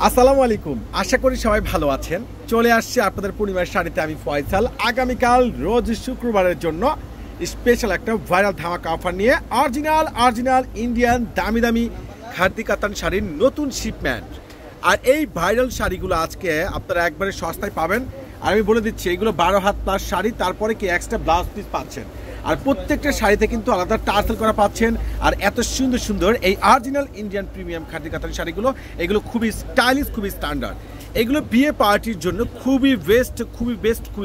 আসসালামু আলাইকুম, আশা করি সবাই ভালো আছেন। চলে আসছে আপনাদের পূর্ণিমার শাড়িতে আমি ফয়সাল। আগামীকাল রোজ শুক্রবারের জন্য স্পেশাল একটা ভাইরাল ধামাকা অফার নিয়ে অরিজিনাল ইন্ডিয়ান দামি দামি খাদি কাতান শাড়ির নতুন শিপমেন্ট। আর এই ভাইরাল শাড়িগুলো আজকে আপনারা একবারে সস্তায় পাবেন। আর আমি বলে দিচ্ছি, এগুলো 12 হাত প্লাস শাড়ি, তারপরে কি এক্সট্রা ব্লাউজ পিস পাচ্ছেন। আর প্রত্যেকটা শাড়িতে কিন্তু আলাদা টার্সেল করা পাচ্ছেন। আর এত সুন্দর সুন্দর এই অরিজিনাল ইন্ডিয়ান প্রিমিয়াম খাদি কাতান শাড়িগুলো, এগুলো খুবই স্টাইলিশ, খুবই স্ট্যান্ডার্ড। এগুলো বিয়ে পার্টির জন্য খুবই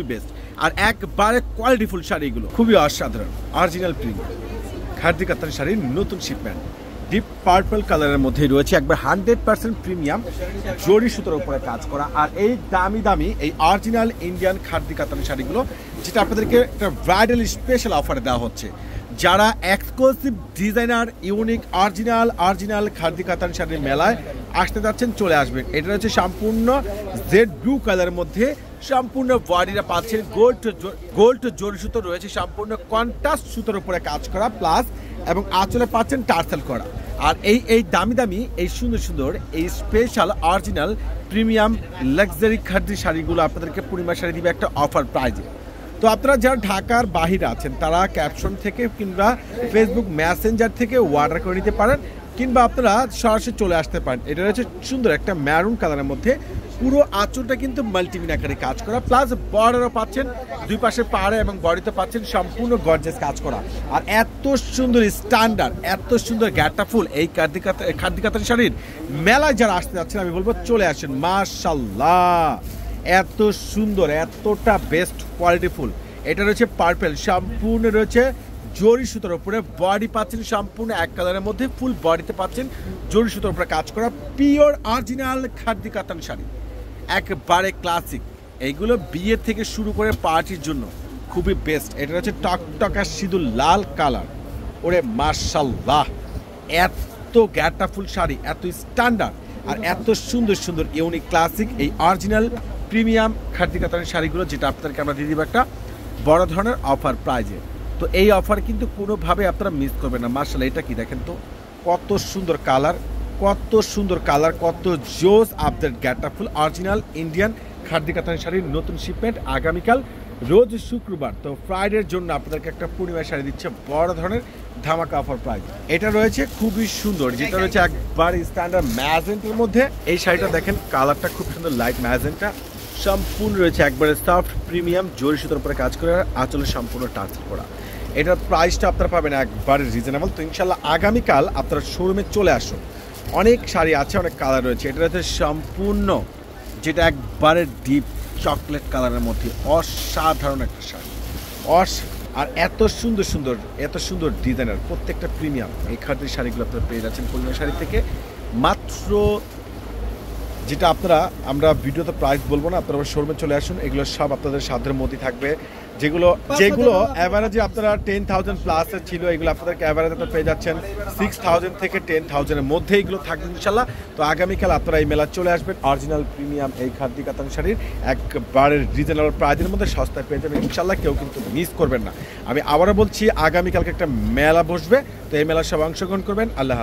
বেস্ট। আর একবারে কোয়ালিটিফুল শাড়িগুলো খুবই অসাধারণ। অরিজিনাল প্রিমিয়াম খাদি কাতান শাড়ির নতুন শিপমেন্ট ডিপ পার্পল কালারের মধ্যে রয়েছে, একবার 100% প্রিমিয়াম জরি সুতোর উপরে কাজ করা। আর এই দামি এই অরিজিনাল ইন্ডিয়ান খাদি কাতান শাড়িগুলো, যেটা আপনাদেরকে একটা ব্রাইডাল স্পেশাল অফারে দেওয়া হচ্ছে। যারা exclusive designer unique original khadi কাতান শাড়ির মেলায় আসতে যাচ্ছেন, চলে আসবেন। এটা হচ্ছে সম্পূর্ণ জেড ব্লু কালারের মধ্যে সম্পূর্ণ বডিটা পাচ্ছেন গোল্ড জরি সুতো রয়েছে, সম্পূর্ণ কন্ট্রাস্ট সুতোর উপরে কাজ করা, প্লাস এবং আঁচলে পাচ্ছেন টার্সেল করা। আর এই দামি এই সুন্দর এই special original premium luxury khadi শাড়িগুলো আপনাদেরকে পূর্ণিমা শাড়ি দিবে একটা অফার প্রাইজে। তো আপনারা যারা ঢাকার বাহিরে আছেন, তারা ক্যাপশন থেকে কিংবা ফেসবুক মেসেঞ্জার থেকে অর্ডার করে নিতে পারেন, কিংবা আপনারা সরাসরি চলে আসতে পারেন। এটা হচ্ছে সুন্দর একটা ম্যারুন কালারের মধ্যে, পুরো আঁচলটা কিন্তু মাল্টিমিন আকারে কাজ করা, প্লাস বর্ডারও পাচ্ছেন দুই পাশে পাড়ে, এবং বডিতে পাচ্ছেন সম্পূর্ণ গর্জিয়াস কাজ করা। আর এত সুন্দর স্ট্যান্ডার্ড, এত সুন্দর গ্যাটাফুল এই খাদি কাতান শাড়ির মেলায় যারা আসতে যাচ্ছেন, আমি বলবো চলে আসেন। মাশাআল্লাহ, এত সুন্দর, এতটা বেস্ট কোয়ালিটিফুল। এটা রয়েছে পার্পেল, সম্পূর্ণ রয়েছে জরি সুতোর উপরে, বডি পাচ্ছেন সম্পূর্ণ এক কালারের মধ্যে, ফুল বডিতে পাচ্ছেন জরি সুতোর উপরে কাজ করা পিওর অরিজিনাল খাদি কাতান শাড়ি, একবারে ক্লাসিক। এইগুলো বিয়ে থেকে শুরু করে পার্টির জন্য খুবই বেস্ট। এটা হচ্ছে টকটকা সিঁদুর লাল কালার। ওরে মাশাআল্লাহ, এত গ্যাটাফুল শাড়ি, এত স্ট্যান্ডার্ড আর এত সুন্দর ইউনিক ক্লাসিক এই অরিজিনাল প্রিমিয়াম খাদি কাতানের শাড়িগুলো, যেটা আপনাদেরকে আমরা দিয়ে দিব একটা বড় ধরনের অফার প্রাইজে। তো এই অফার কিন্তু কোনোভাবে আপনারা মিস করবেন না। মাশাআল্লাহ, এটা কি দেখেন তো, কত সুন্দর কালার, কত জোস আপনাদের গ্যাটাফুল অরিজিনাল ইন্ডিয়ান খাদি কাতান শাড়ির নতুন শিপমেন্ট আগামীকাল রোজ শুক্রবার। তো ফ্রাইডের জন্য আপনাদেরকে একটা পূর্ণিমা শাড়ি দিচ্ছে বড় ধরনের ধামাকা অফার প্রাইস। এটা রয়েছে খুবই সুন্দর, যেটা রয়েছে একবার স্ট্যান্ডার্ড ম্যাজেন্টার মধ্যে। এই শাড়িটা দেখেন, কালারটা খুব সুন্দর, লাইট ম্যাজেন্টা, সম্পূর্ণ রয়েছে একবারে সফট প্রিমিয়াম জরি সুতোর উপরে কাজ করে, আঁচলে সম্পূর্ণ টার্সেল করা। এটার প্রাইসটা আপনারা পাবেন একবারে রিজনেবল। তো ইনশাল্লাহ আগামীকাল আপনারা শোরুমে চলে আসুন, অনেক শাড়ি আছে, অনেক কালার রয়েছে। এটা হচ্ছে সম্পূর্ণ, যেটা একবারে ডিপ চকলেট কালারের মধ্যে অসাধারণ একটা শাড়ি। আর এত সুন্দর ডিজাইনার, প্রত্যেকটা প্রিমিয়াম এই খাদি শাড়িগুলো আপনারা পেয়ে যাচ্ছেন পূর্ণিমা শাড়ি থেকে মাত্র, যেটা আমরা ভিডিওতে প্রাইস বলবো না, আপনারা শোরুমে চলে আসুন। এগুলো সব আপনাদের সাধ্যের মধ্যে থাকবে। যেগুলো অ্যাভারেজে আপনারা 10,000 প্লাসের ছিল, এগুলো আপনাদেরকে অ্যাভারেজ আপনারা পেয়ে যাচ্ছেন 6,000 থেকে 10,000-এর মধ্যে এগুলো থাকবে ইনশাল্লাহ। তো আগামীকাল আপনারা এই মেলা চলে আসবেন, অরিজিনাল প্রিমিয়াম এই খাদি কাতান শাড়ির একবারে রিজনেবল প্রাইসের মধ্যে সস্তায় পেয়ে যাবেন ইনশাল্লাহ। কেউ কিন্তু মিস করবেন না। আমি আবারও বলছি, আগামীকালকে একটা মেলা বসবে, তো এই মেলার সব অংশগ্রহণ করবেন। আল্লাহ।